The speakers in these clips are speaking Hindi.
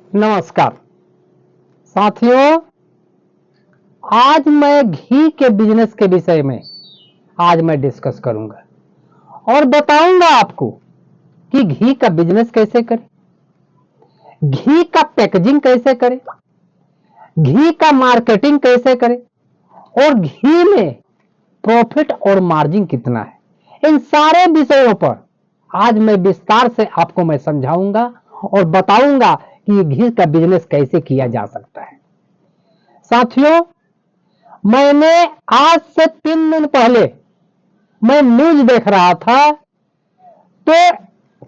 नमस्कार साथियों, आज मैं घी के बिजनेस के विषय में आज मैं डिस्कस करूंगा और बताऊंगा आपको कि घी का बिजनेस कैसे करें, घी का पैकेजिंग कैसे करें, घी का मार्केटिंग कैसे करें और घी में प्रॉफिट और मार्जिन कितना है। इन सारे विषयों पर आज मैं विस्तार से आपको मैं समझाऊंगा और बताऊंगा कि घी का बिजनेस कैसे किया जा सकता है। साथियों, मैंने आज से 3 दिन पहले मैं न्यूज देख रहा था, तो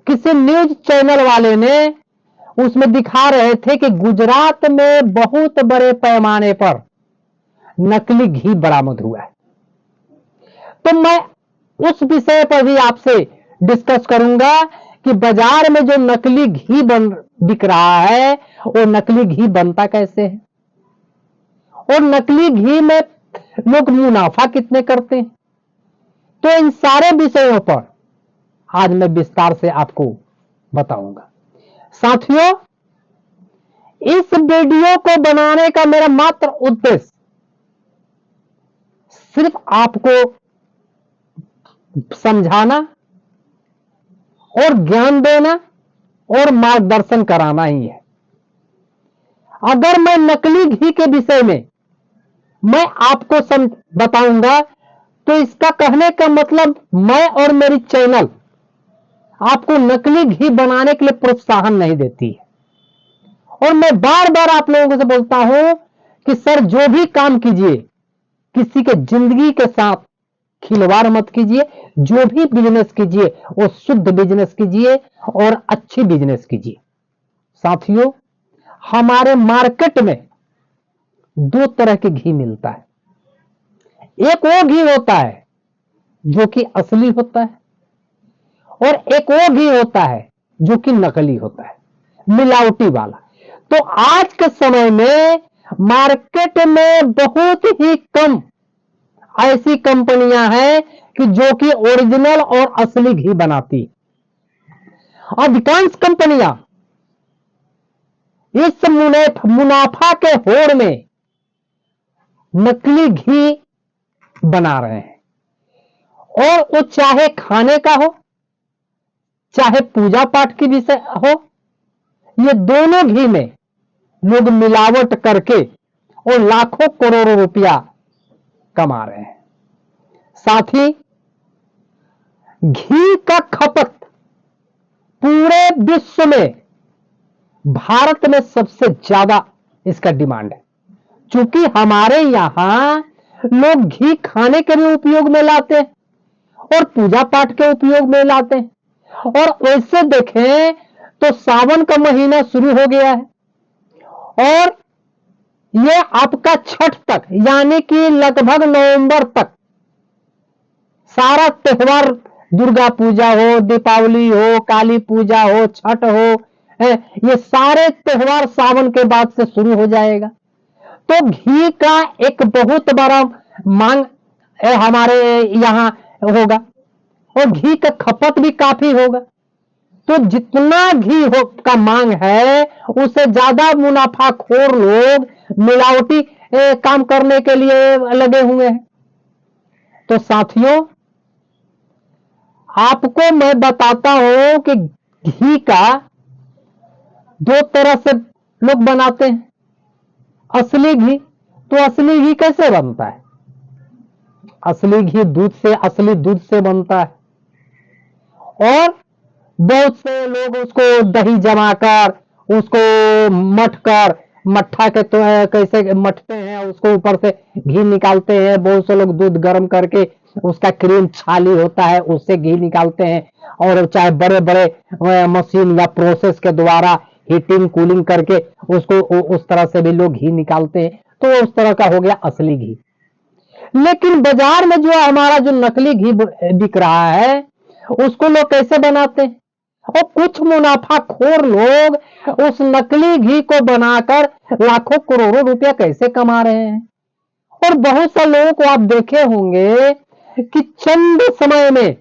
किसी न्यूज चैनल वाले ने उसमें दिखा रहे थे कि गुजरात में बहुत बड़े पैमाने पर नकली घी बरामद हुआ है। तो मैं उस विषय पर भी आपसे डिस्कस करूंगा कि बाजार में जो नकली घी बिक रहा है वो नकली घी बनता कैसे है और नकली घी में लोग मुनाफा कितने करते हैं। तो इन सारे विषयों पर आज मैं विस्तार से आपको बताऊंगा। साथियों, इस वीडियो को बनाने का मेरा मात्र उद्देश्य सिर्फ आपको समझाना और ज्ञान देना और मार्गदर्शन कराना ही है। अगर मैं नकली घी के विषय में मैं आपको बताऊंगा तो इसका कहने का मतलब मैं और मेरी चैनल आपको नकली घी बनाने के लिए प्रोत्साहन नहीं देती है। और मैं बार बार आप लोगों से बोलता हूं कि सर, जो भी काम कीजिए किसी के जिंदगी के साथ खिलवाड़ मत कीजिए, जो भी बिजनेस कीजिए वो शुद्ध बिजनेस कीजिए और अच्छी बिजनेस कीजिए। साथियों, हमारे मार्केट में 2 तरह के घी मिलता है। एक वो घी होता है जो कि असली होता है और एक वो घी होता है जो कि नकली होता है, मिलावटी वाला। तो आज के समय में मार्केट में बहुत ही कम ऐसी कंपनियां हैं कि जो कि ओरिजिनल और असली घी बनाती। अधिकांश कंपनियां इस मुनाफा के होड़ में नकली घी बना रहे हैं और वो चाहे खाने का हो चाहे पूजा पाठ की विषय हो, ये दोनों घी में लोग मिलावट करके और लाखों करोड़ों रुपया कमा रहे हैं। साथ ही घी का खपत पूरे विश्व में भारत में सबसे ज्यादा इसका डिमांड है, क्योंकि हमारे यहां लोग घी खाने के लिए उपयोग में लाते हैं और पूजा पाठ के उपयोग में लाते हैं। और वैसे देखें तो सावन का महीना शुरू हो गया है और ये आपका छठ तक यानी कि लगभग नवंबर तक सारा त्योहार, दुर्गा पूजा हो, दीपावली हो, काली पूजा हो, छठ हो, ये सारे त्योहार सावन के बाद से शुरू हो जाएगा। तो घी का एक बहुत बड़ा मांग हमारे यहां होगा और घी का खपत भी काफी होगा। तो जितना घी का मांग है उससे ज्यादा मुनाफाखोर लोग मिलावटी काम करने के लिए लगे हुए हैं। तो साथियों, आपको मैं बताता हूं कि घी का 2 तरह से लोग बनाते हैं। असली घी, तो असली घी कैसे बनता है? असली घी असली दूध से बनता है और बहुत से लोग उसको दही जमाकर उसको मथकर मट्ठा के तो कैसे मथते हैं, उसको ऊपर से घी निकालते हैं। बहुत से लोग दूध गर्म करके उसका क्रीम छाली होता है उससे घी निकालते हैं और चाहे बड़े बड़े मशीन या प्रोसेस के द्वारा हीटिंग कूलिंग करके उसको उस तरह से भी लोग घी निकालते हैं। तो उस तरह का हो गया असली घी। लेकिन बाजार में जो हमारा जो नकली घी बिक रहा है उसको लोग कैसे बनाते हैं और कुछ मुनाफाखोर लोग उस नकली घी को बनाकर लाखों करोड़ों रुपया कैसे कमा रहे हैं। और बहुत से लोगों को आप देखे होंगे कि चंद समय में,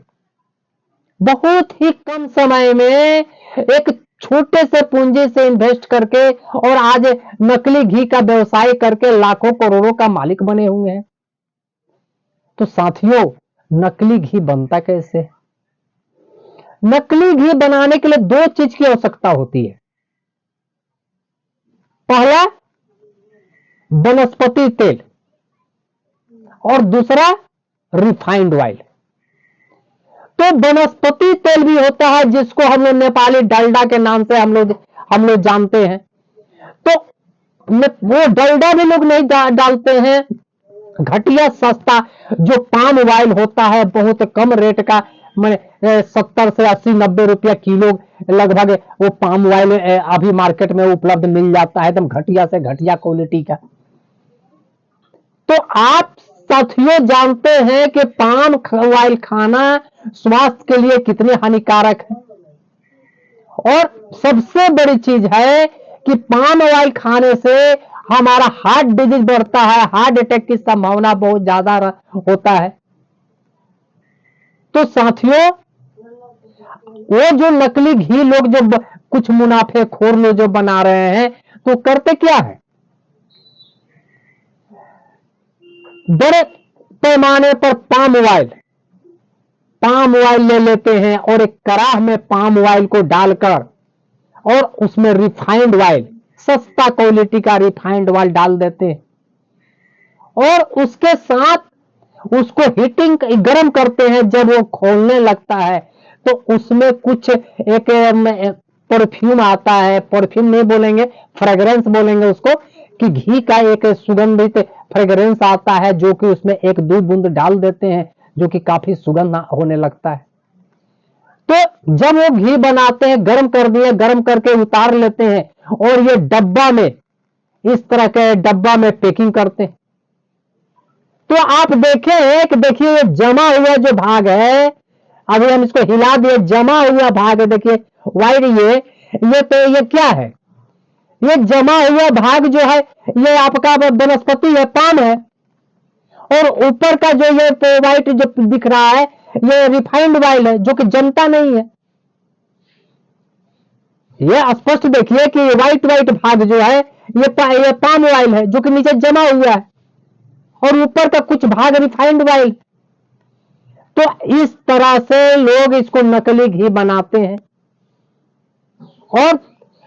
बहुत ही कम समय में एक छोटे से पूंजी से इन्वेस्ट करके और आज नकली घी का व्यवसाय करके लाखों करोड़ों का मालिक बने हुए हैं। तो साथियों, नकली घी बनता कैसे है? नकली घी बनाने के लिए दो चीज की आवश्यकता होती है। पहला, वनस्पति तेल, और दूसरा रिफाइंड ऑयल। तो वनस्पति तेल भी होता है जिसको हम लोग नेपाली डलडा के नाम से हम लोग जानते हैं। तो वो डलडा भी लोग नहीं डालते हैं। घटिया सस्ता जो पाम ऑयल होता है, बहुत कम रेट का, 70 से 80 90 रुपया किलो लगभग वो पाम ऑयल अभी मार्केट में उपलब्ध मिल जाता है, एकदम घटिया से घटिया क्वालिटी का। तो आप साथियों जानते हैं कि पाम ऑयल खाना स्वास्थ्य के लिए कितने हानिकारक है। और सबसे बड़ी चीज है कि पाम ऑयल खाने से हमारा हार्ट डिजीज बढ़ता है, हार्ट अटैक की संभावना बहुत ज्यादा होता है। तो साथियों, वो जो नकली घी लोग जो कुछ मुनाफेखोर लोग जो बना रहे हैं, तो करते क्या है, बड़े पैमाने पर पाम ऑयल ले लेते हैं और एक कड़ाह में पाम ऑयल को डालकर और उसमें रिफाइंड ऑयल, सस्ता क्वालिटी का रिफाइंड ऑयल डाल देते हैं और उसके साथ उसको हीटिंग गर्म करते हैं। जब वो खोलने लगता है तो उसमें कुछ एक परफ्यूम आता है, परफ्यूम नहीं बोलेंगे, फ्रेग्रेंस बोलेंगे उसको, कि घी का एक सुगंधित फ्रेग्रेंस आता है जो कि उसमें एक दो बूंद डाल देते हैं, जो कि काफी सुगंध होने लगता है। तो जब वो घी बनाते हैं, गर्म कर दिए, गर्म करके उतार लेते हैं और ये डब्बा में, इस तरह के डब्बा में पैकिंग करते हैं। तो आप देखें कि देखिए ये जमा हुआ जो भाग है, अभी हम इसको हिला दिए, जमा हुआ भाग है, देखिए वाइट, ये क्या है, ये जमा हुआ भाग जो है ये आपका वनस्पति है, पाम है। और ऊपर का जो ये वाइट जो दिख रहा है ये रिफाइंड ऑयल है, जो कि जमता नहीं है। ये स्पष्ट देखिए कि व्हाइट भाग जो है ये पाम ऑयल है, जो कि नीचे जमा हुआ है, और ऊपर का कुछ भाग रिफाइंड ऑयल। तो इस तरह से लोग इसको नकली घी बनाते हैं और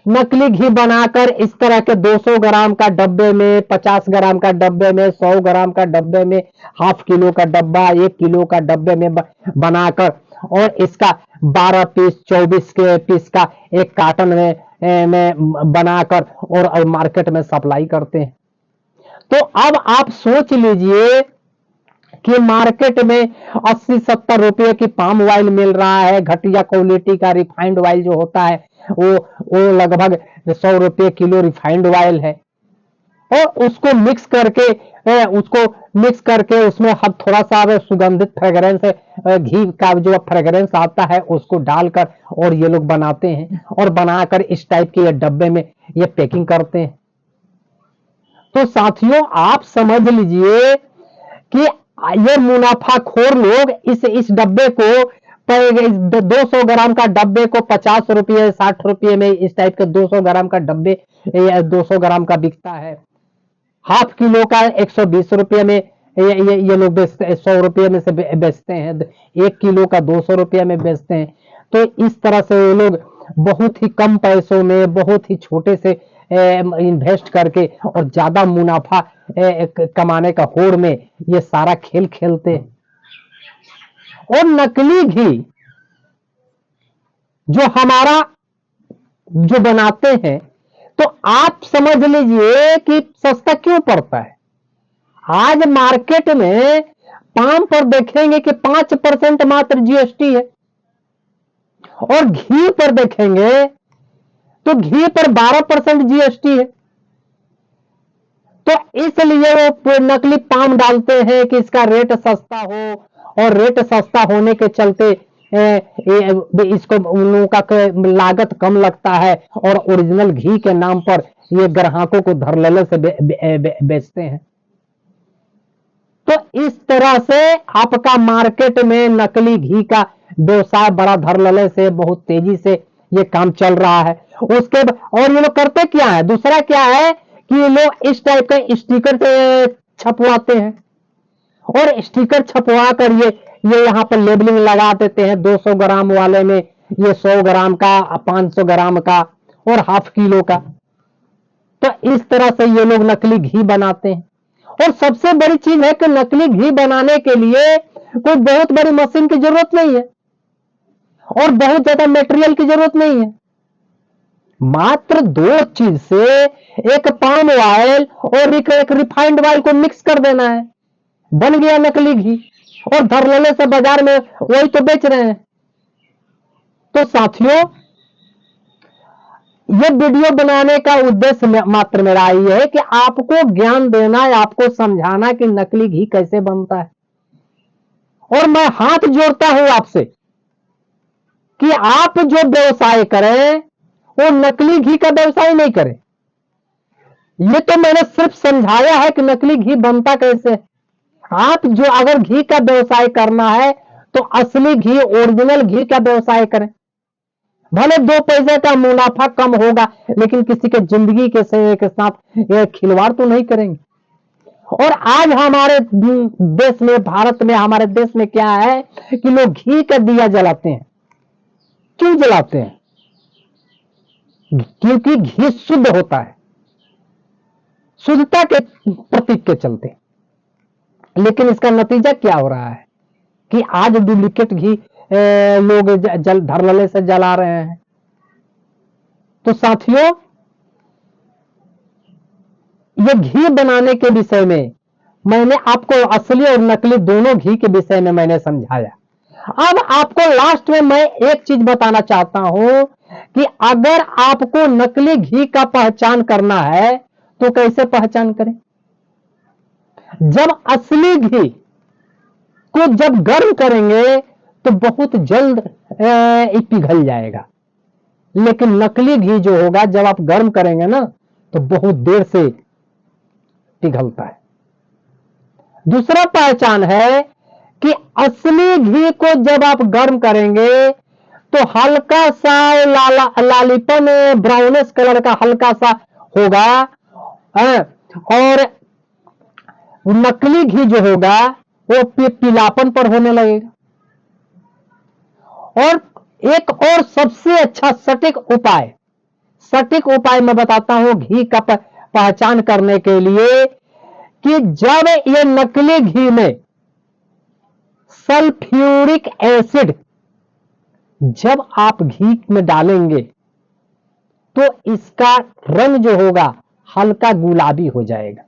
नकली घी बनाकर इस तरह के 200 ग्राम का डब्बे में, 50 ग्राम का डब्बे में, 100 ग्राम का डब्बे में, हाफ किलो का डब्बा, 1 किलो का डब्बे में बनाकर और इसका 12 पीस 24 के पीस का एक कार्टन में बनाकर और मार्केट में सप्लाई करते हैं। तो अब आप सोच लीजिए कि मार्केट में 80-70 रुपए की पाम ऑयल मिल रहा है, घटिया क्वालिटी का रिफाइंड ऑयल जो होता है वो लगभग 100 रुपए किलो रिफाइंड ऑयल है। और उसको मिक्स करके उसमें थोड़ा सा सुगंधित फ्रेग्रेंस, घी का जो फ्रेग्रेंस आता है उसको डालकर और ये लोग बनाते हैं और बनाकर इस टाइप के ये डब्बे में ये पैकिंग करते हैं। तो साथियों, आप समझ लीजिए कि ये मुनाफाखोर लोग इस डब्बे को 200 ग्राम का डब्बे को 50 रुपये 60 रुपये में, इस टाइप के 200 ग्राम का डब्बे 200 ग्राम का बिकता है। हाफ किलो का 120 रुपये में ये लोग बेचते हैं, 100 रुपये में से बेचते हैं, 1 किलो का 200 रुपये में बेचते हैं। तो इस तरह से ये लोग बहुत ही कम पैसों में, बहुत ही छोटे से इन्वेस्ट करके और ज्यादा मुनाफा कमाने का होड़ में ये सारा खेल खेलते हैं। और नकली घी जो हमारा जो बनाते हैं, तो आप समझ लीजिए कि सस्ता क्यों पड़ता है। आज मार्केट में पाम पर देखेंगे कि 5% मात्र जीएसटी है, और घी पर देखेंगे तो घी पर 12% जीएसटी है। तो इसलिए वो नकली पाम डालते हैं कि इसका रेट सस्ता हो, और रेट सस्ता होने के चलते इसको उन लोगों का लागत कम लगता है और ओरिजिनल घी के नाम पर ये ग्राहकों को धड़ल्ले से बेचते हैं। तो इस तरह से आपका मार्केट में नकली घी का व्यवसाय बड़ा धड़ल्ले से बहुत तेजी से ये काम चल रहा है। और ये लोग करते क्या है, दूसरा क्या है कि ये लोग इस टाइप के स्टिकर से छपवाते हैं और स्टिकर छपवा कर ये यहाँ पर लेबलिंग लगा देते हैं, 200 ग्राम वाले में ये 100 ग्राम का, 500 ग्राम का और हाफ किलो का। तो इस तरह से ये लोग नकली घी बनाते हैं। और सबसे बड़ी चीज है कि नकली घी बनाने के लिए कोई बहुत बड़ी मशीन की जरूरत नहीं है और बहुत ज्यादा मटेरियल की जरूरत नहीं है। मात्र 2 चीज से, एक पाम ऑयल और एक रिफाइंड ऑयल को मिक्स कर देना है, बन गया नकली घी। और धरलले से बाजार में वही तो बेच रहे हैं। तो साथियों, ये वीडियो बनाने का उद्देश्य मात्र मेरा ये है कि आपको ज्ञान देना है, आपको समझाना कि नकली घी कैसे बनता है। और मैं हाथ जोड़ता हूं आपसे कि आप जो व्यवसाय करें वो नकली घी का व्यवसाय नहीं करें। ये तो मैंने सिर्फ समझाया है कि नकली घी बनता कैसे। आप जो अगर घी का व्यवसाय करना है तो असली घी, ओरिजिनल घी का व्यवसाय करें। भले 2 पैसे का मुनाफा कम होगा, लेकिन किसी के जिंदगी के साथ खिलवाड़ तो नहीं करेंगे। और आज हमारे देश में, भारत में, हमारे देश में क्या है कि लोग घी का दिया जलाते हैं। क्यों जलाते हैं? क्योंकि घी शुद्ध होता है, शुद्धता के प्रतीक के चलते। लेकिन इसका नतीजा क्या हो रहा है कि आज डुप्लीकेट घी लोग धरलले से जला रहे हैं। तो साथियों, ये घी बनाने के विषय में मैंने आपको असली और नकली दोनों घी के विषय में मैंने समझाया। अब आपको लास्ट में मैं एक चीज बताना चाहता हूं कि अगर आपको नकली घी का पहचान करना है तो कैसे पहचान करें। जब असली घी को जब गर्म करेंगे तो बहुत जल्द पिघल जाएगा, लेकिन नकली घी जो होगा जब आप गर्म करेंगे ना तो बहुत देर से पिघलता है। दूसरा पहचान है कि असली घी को जब आप गर्म करेंगे तो हल्का सा लालीपन, ब्राउनिश कलर का हल्का सा होगा। और नकली घी जो होगा वो पीलापन पर होने लगेगा। और एक और सबसे अच्छा सटीक उपाय मैं बताता हूं घी का पहचान करने के लिए कि जब ये नकली घी में सल्फ्यूरिक एसिड जब आप घी में डालेंगे तो इसका रंग जो होगा हल्का गुलाबी हो जाएगा।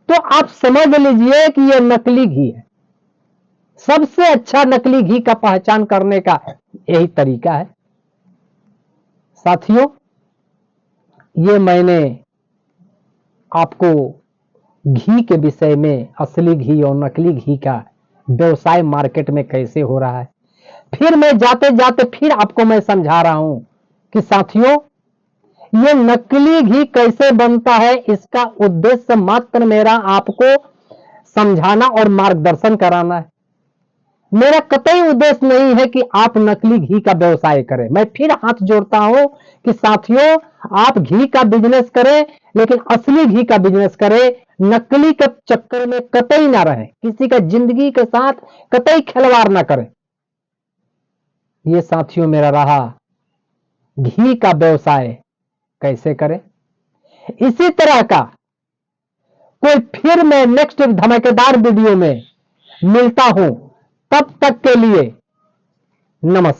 तो आप समझ लीजिए कि यह नकली घी है। सबसे अच्छा नकली घी का पहचान करने का यही तरीका है। साथियों, ये मैंने आपको घी के विषय में, असली घी और नकली घी का व्यवसाय मार्केट में कैसे हो रहा है, फिर मैं जाते जाते फिर आपको मैं समझा रहा हूं कि साथियों, ये नकली घी कैसे बनता है। इसका उद्देश्य मात्र मेरा आपको समझाना और मार्गदर्शन कराना है। मेरा कतई उद्देश्य नहीं है कि आप नकली घी का व्यवसाय करें। मैं फिर हाथ जोड़ता हूं कि साथियों, आप घी का बिजनेस करें, लेकिन असली घी का बिजनेस करें। नकली के चक्कर में कतई ना रहें, किसी का जिंदगी के साथ कतई खिलवाड़ ना करें। ये साथियों मेरा रहा घी का व्यवसाय कैसे करें। इसी तरह का कोई फिर मैं नेक्स्ट धमाकेदार वीडियो में मिलता हूं। तब तक के लिए नमस्कार।